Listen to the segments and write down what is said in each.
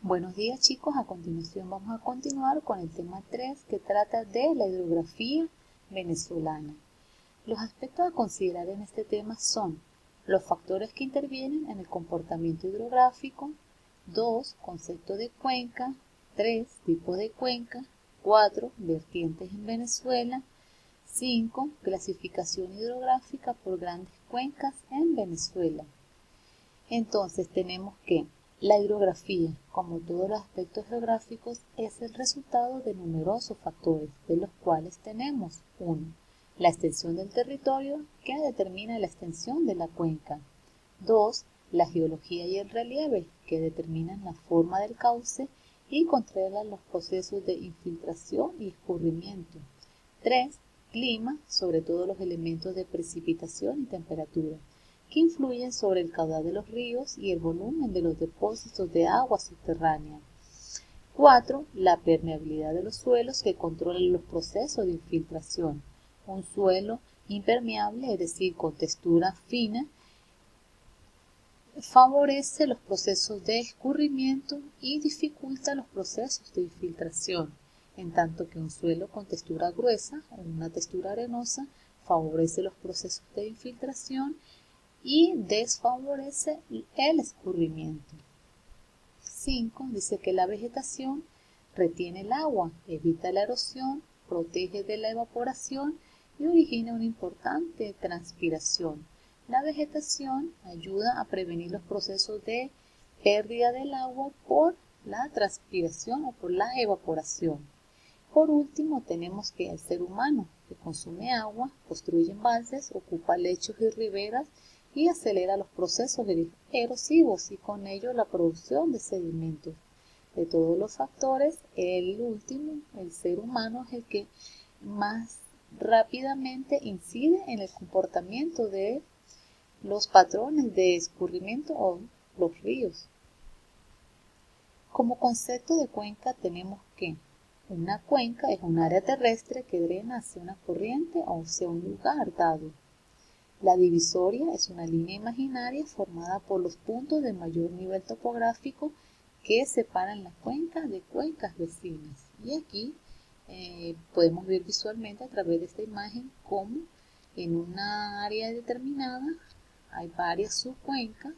Buenos días chicos, a continuación vamos a continuar con el tema 3 que trata de la hidrografía venezolana. Los aspectos a considerar en este tema son los factores que intervienen en el comportamiento hidrográfico, 2. Concepto de cuenca, 3. Tipos de cuenca, 4. Vertientes en Venezuela, 5. Clasificación hidrográfica por grandes cuencas en Venezuela. Entonces tenemos que la hidrografía, como todos los aspectos geográficos, es el resultado de numerosos factores, de los cuales tenemos 1. La extensión del territorio, que determina la extensión de la cuenca. 2. La geología y el relieve, que determinan la forma del cauce y controlan los procesos de infiltración y escurrimiento. 3. Clima, sobre todo los elementos de precipitación y temperatura, que influyen sobre el caudal de los ríos y el volumen de los depósitos de agua subterránea. 4. La permeabilidad de los suelos, que controlan los procesos de infiltración. Un suelo impermeable, es decir, con textura fina, favorece los procesos de escurrimiento y dificulta los procesos de infiltración, en tanto que un suelo con textura gruesa o una textura arenosa favorece los procesos de infiltración y desfavorece el escurrimiento. 5. Dice que la vegetación retiene el agua, evita la erosión, protege de la evaporación y origina una importante transpiración. La vegetación ayuda a prevenir los procesos de pérdida del agua por la transpiración o por la evaporación. Por último, tenemos que el ser humano, que consume agua, construye embalses, ocupa lechos y riberas y acelera los procesos erosivos y con ello la producción de sedimentos. De todos los factores, el último, el ser humano, es el que más rápidamente incide en el comportamiento de los patrones de escurrimiento o los ríos. Como concepto de cuenca tenemos que una cuenca es un área terrestre que drena hacia una corriente o hacia un lugar dado. La divisoria es una línea imaginaria formada por los puntos de mayor nivel topográfico que separan la cuenca de cuencas vecinas. Y aquí podemos ver visualmente a través de esta imagen cómo en una área determinada hay varias subcuencas.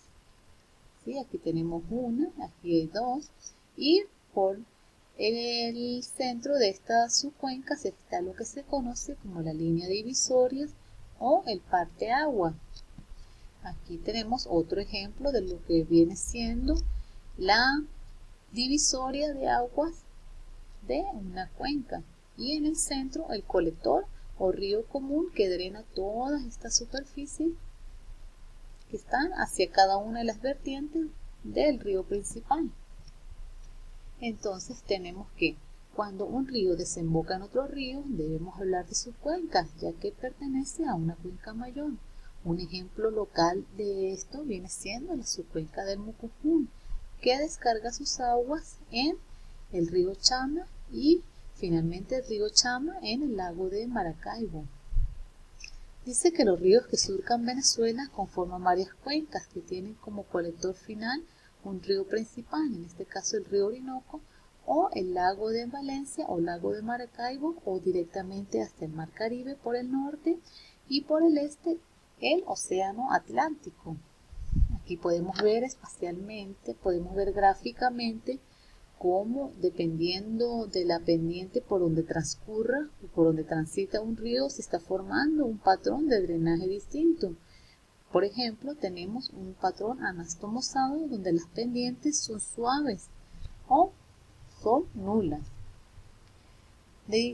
¿Sí? Aquí tenemos una, aquí hay dos, y por el centro de estas subcuencas está lo que se conoce como la línea divisoria o el parteagua. Aquí tenemos otro ejemplo de lo que viene siendo la divisoria de aguas de una cuenca y en el centro el colector o río común que drena todas estas superficies que están hacia cada una de las vertientes del río principal. Entonces tenemos que cuando un río desemboca en otro río, debemos hablar de sus cuencas, ya que pertenece a una cuenca mayor. Un ejemplo local de esto viene siendo la subcuenca del Mucujún, que descarga sus aguas en el río Chama y finalmente el río Chama en el lago de Maracaibo. Dice que los ríos que surcan Venezuela conforman varias cuencas que tienen como colector final un río principal, en este caso el río Orinoco, o el lago de Valencia o lago de Maracaibo, o directamente hasta el mar Caribe por el norte y por el este el océano Atlántico. Aquí podemos ver espacialmente, podemos ver gráficamente cómo dependiendo de la pendiente por donde transcurra o por donde transita un río se está formando un patrón de drenaje distinto. Por ejemplo, tenemos un patrón anastomosado donde las pendientes son suaves o son nulas.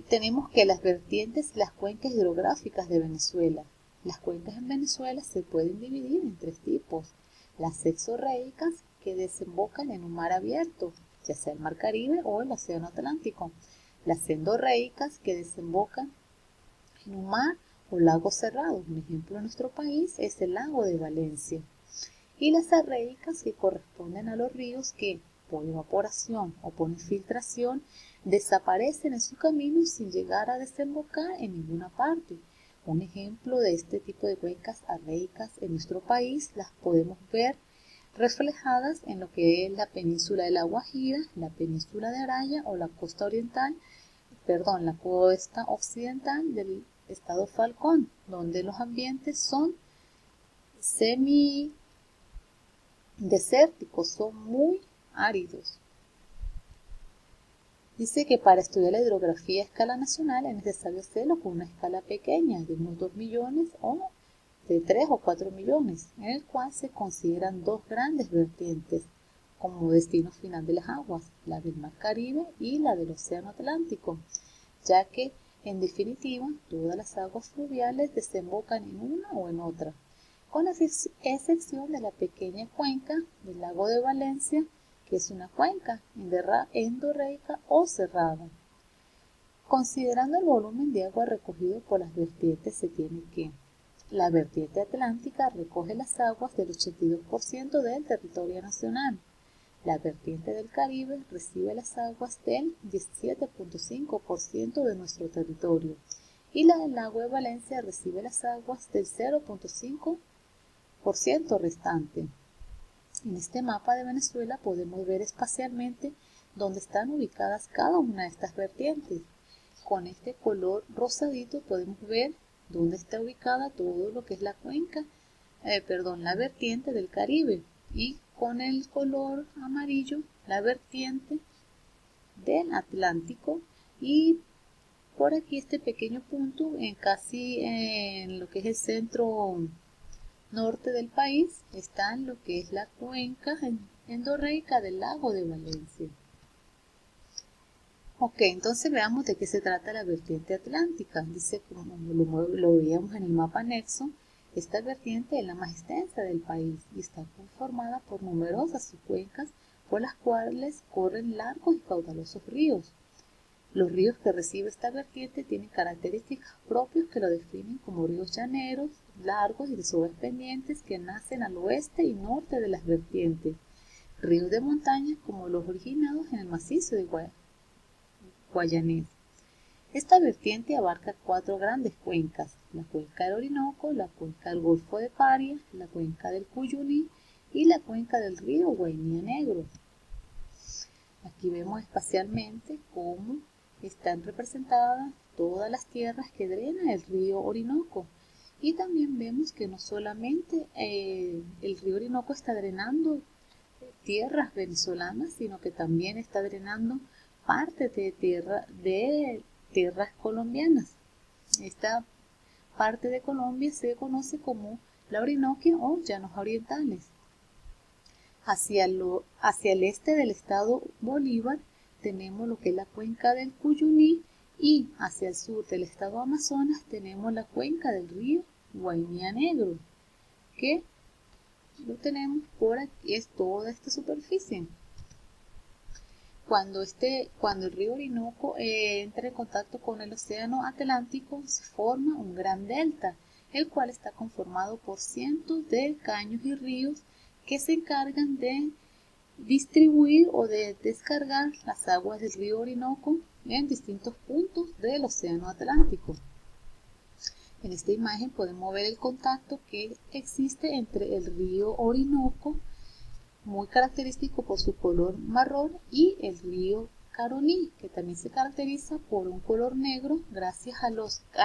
Tenemos que las vertientes y las cuencas hidrográficas de Venezuela. Las cuencas en Venezuela se pueden dividir en tres tipos. Las exorreicas, que desembocan en un mar abierto, ya sea el mar Caribe o el océano Atlántico. Las endorreicas, que desembocan en un mar o lago cerrado. Un ejemplo en nuestro país es el lago de Valencia. Y las arreicas, que corresponden a los ríos que, por evaporación o por infiltración, desaparecen en su camino sin llegar a desembocar en ninguna parte. Un ejemplo de este tipo de cuencas arreicas en nuestro país las podemos ver reflejadas en lo que es la península de La Guajira, la península de Araya o la costa occidental del estado Falcón, donde los ambientes son semidesérticos, son muy áridos. Dice que para estudiar la hidrografía a escala nacional es necesario hacerlo con una escala pequeña de unos 2 millones o de 3 o 4 millones, en el cual se consideran dos grandes vertientes como destino final de las aguas, la del Mar Caribe y la del Océano Atlántico, ya que, en definitiva, todas las aguas fluviales desembocan en una o en otra, con la excepción de la pequeña cuenca del lago de Valencia, que es una cuenca endorreica o cerrada. Considerando el volumen de agua recogido por las vertientes, se tiene que la vertiente atlántica recoge las aguas del 82% del territorio nacional. La vertiente del Caribe recibe las aguas del 17.5% de nuestro territorio y la del lago de Valencia recibe las aguas del 0.5% restante. En este mapa de Venezuela podemos ver espacialmente dónde están ubicadas cada una de estas vertientes. Con este color rosadito podemos ver dónde está ubicada todo lo que es la vertiente del Caribe, y con el color amarillo la vertiente del Atlántico, y por aquí este pequeño punto casi en lo que es el centro norte del país está en lo que es la cuenca endorreica del lago de Valencia. Ok, entonces veamos de qué se trata la vertiente atlántica. Dice, como lo veíamos en el mapa anexo, esta vertiente es la más extensa del país y está conformada por numerosas subcuencas por las cuales corren largos y caudalosos ríos. Los ríos que recibe esta vertiente tienen características propias que lo definen como ríos llaneros, largos y de suaves pendientes que nacen al oeste y norte de las vertientes. Ríos de montaña como los originados en el macizo de Guayanés. Esta vertiente abarca 4 grandes cuencas: la cuenca del Orinoco, la cuenca del Golfo de Paria, la cuenca del Cuyuní y la cuenca del río Guainía Negro. Aquí vemos espacialmente cómo están representadas todas las tierras que drena el río Orinoco, y también vemos que no solamente el río Orinoco está drenando tierras venezolanas, sino que también está drenando parte de tierras colombianas. Esta parte de Colombia se conoce como la Orinoquia o Llanos Orientales. Hacia el este del estado Bolívar tenemos lo que es la cuenca del Cuyuní, y hacia el sur del estado Amazonas tenemos la cuenca del río Guainía Negro, que lo tenemos por aquí, es toda esta superficie. Cuando el río Orinoco entra en contacto con el océano Atlántico, se forma un gran delta, el cual está conformado por cientos de caños y ríos que se encargan de distribuir o de descargar las aguas del río Orinoco en distintos puntos del océano Atlántico. En esta imagen podemos ver el contacto que existe entre el río Orinoco, muy característico por su color marrón, y el río Caroní, que también se caracteriza por un color negro gracias a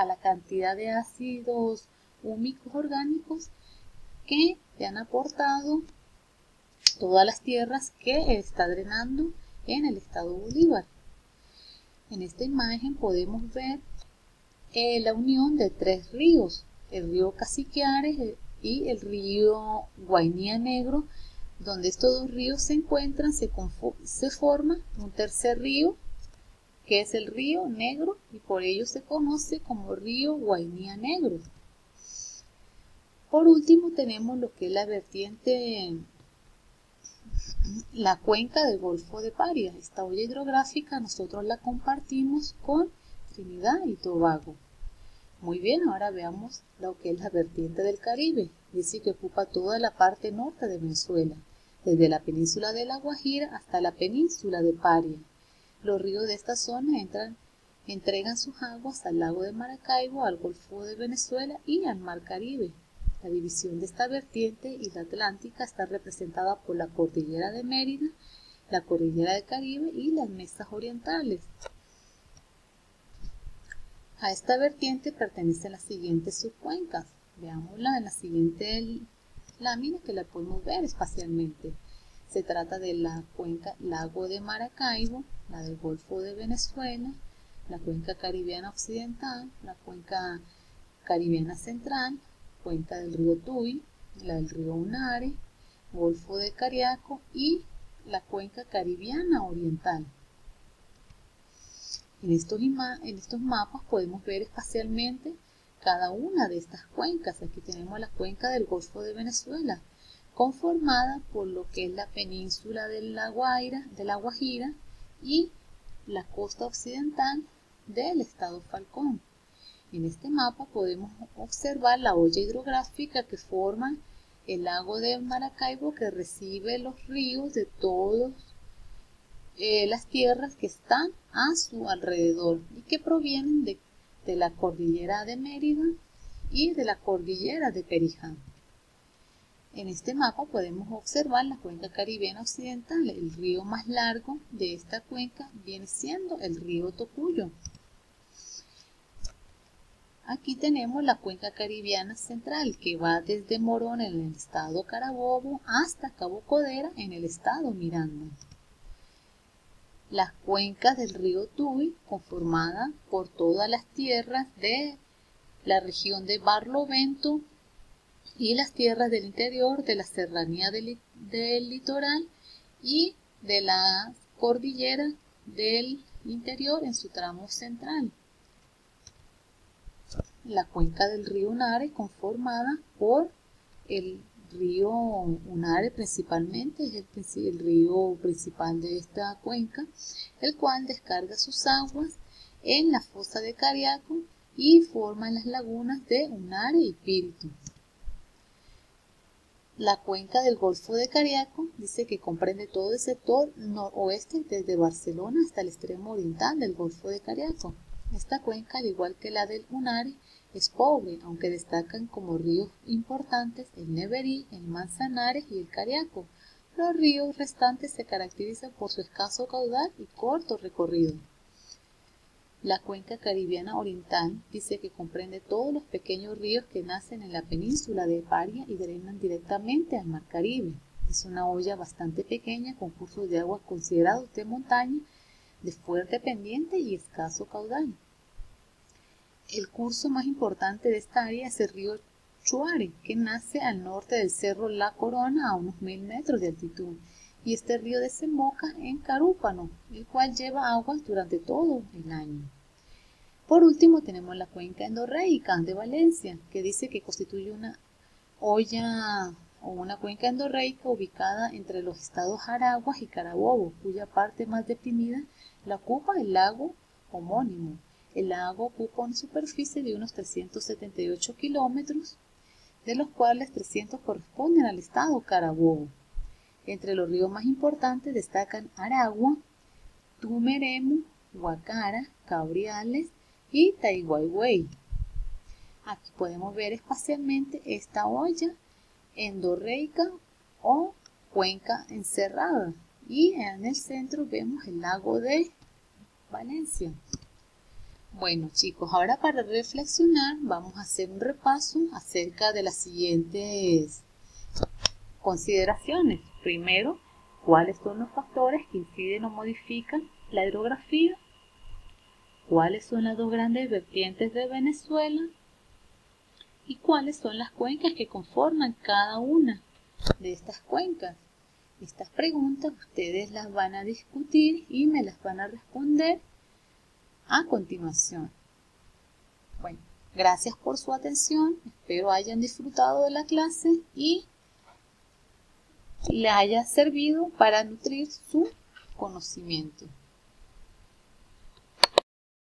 la cantidad de ácidos húmicos orgánicos que le han aportado todas las tierras que está drenando en el estado Bolívar. En esta imagen podemos ver la unión de 3 ríos, el río Caciquiares y el río Guainía Negro. Donde estos 2 ríos se encuentran, se forma un tercer río, que es el río Negro, y por ello se conoce como río Guainía Negro. Por último tenemos lo que es la vertiente, la cuenca del Golfo de Paria. Esta olla hidrográfica nosotros la compartimos con Trinidad y Tobago. Muy bien, ahora veamos lo que es la vertiente del Caribe. Dice que ocupa toda la parte norte de Venezuela, desde la península de La Guajira hasta la península de Paria. Los ríos de esta zona entregan sus aguas al lago de Maracaibo, al Golfo de Venezuela y al Mar Caribe. La división de esta vertiente y la atlántica está representada por la cordillera de Mérida, la cordillera del Caribe y las mesas orientales. A esta vertiente pertenecen las siguientes subcuencas. Veámosla en la siguiente lámina que la podemos ver espacialmente. Se trata de la cuenca Lago de Maracaibo, la del Golfo de Venezuela, la cuenca caribeana occidental, la cuenca caribeana central, cuenca del río Tuy, la del río Unare, Golfo de Cariaco y la cuenca caribeana oriental. En estos mapas podemos ver espacialmente cada una de estas cuencas. Aquí tenemos la cuenca del Golfo de Venezuela, conformada por lo que es la península de la Guajira y la costa occidental del estado Falcón. En este mapa podemos observar la olla hidrográfica que forma el lago de Maracaibo, que recibe los ríos de todas las tierras que están a su alrededor y que provienen de la cordillera de Mérida y de la cordillera de Perijá. En este mapa podemos observar la cuenca caribeana occidental. El río más largo de esta cuenca viene siendo el río Tocuyo. Aquí tenemos la cuenca caribeana central, que va desde Morón en el estado Carabobo hasta Cabo Codera en el estado Miranda. Las cuencas del río Tuy, conformada por todas las tierras de la región de Barlovento y las tierras del interior de la serranía del litoral y de la cordillera del interior en su tramo central. La cuenca del río Unare, conformada por el río Unare principalmente, es el río principal de esta cuenca, el cual descarga sus aguas en la fosa de Cariaco y forma las lagunas de Unare y Píritu. La cuenca del Golfo de Cariaco dice que comprende todo el sector noroeste desde Barcelona hasta el extremo oriental del Golfo de Cariaco. Esta cuenca, al igual que la del Unare, es pobre, aunque destacan como ríos importantes el Neverí, el Manzanares y el Cariaco. Los ríos restantes se caracterizan por su escaso caudal y corto recorrido. La cuenca caribeana oriental dice que comprende todos los pequeños ríos que nacen en la península de Paria y drenan directamente al mar Caribe. Es una olla bastante pequeña con cursos de agua considerados de montaña, de fuerte pendiente y escaso caudal. El curso más importante de esta área es el río Chuare, que nace al norte del cerro La Corona a unos 1000 metros de altitud, y este río desemboca en Carúpano, el cual lleva agua durante todo el año. Por último tenemos la cuenca endorreica de Valencia, que dice que constituye una olla o una cuenca endorreica ubicada entre los estados Jaraguas y Carabobo, cuya parte más deprimida la ocupa el lago homónimo. El lago ocupa una superficie de unos 378 kilómetros, de los cuales 300 corresponden al estado Carabobo. Entre los ríos más importantes destacan Aragua, Tumeremo, Guacara, Cabriales y Taiguaigüey. Aquí podemos ver espacialmente esta olla endorreica o cuenca encerrada, y en el centro vemos el lago de Valencia. Bueno, chicos, ahora para reflexionar vamos a hacer un repaso acerca de las siguientes consideraciones. Primero, ¿cuáles son los factores que inciden o modifican la hidrografía? ¿Cuáles son las dos grandes vertientes de Venezuela? ¿Y cuáles son las cuencas que conforman cada una de estas cuencas? Estas preguntas ustedes las van a discutir y me las van a responder a continuación. Bueno, gracias por su atención, espero hayan disfrutado de la clase y le haya servido para nutrir su conocimiento.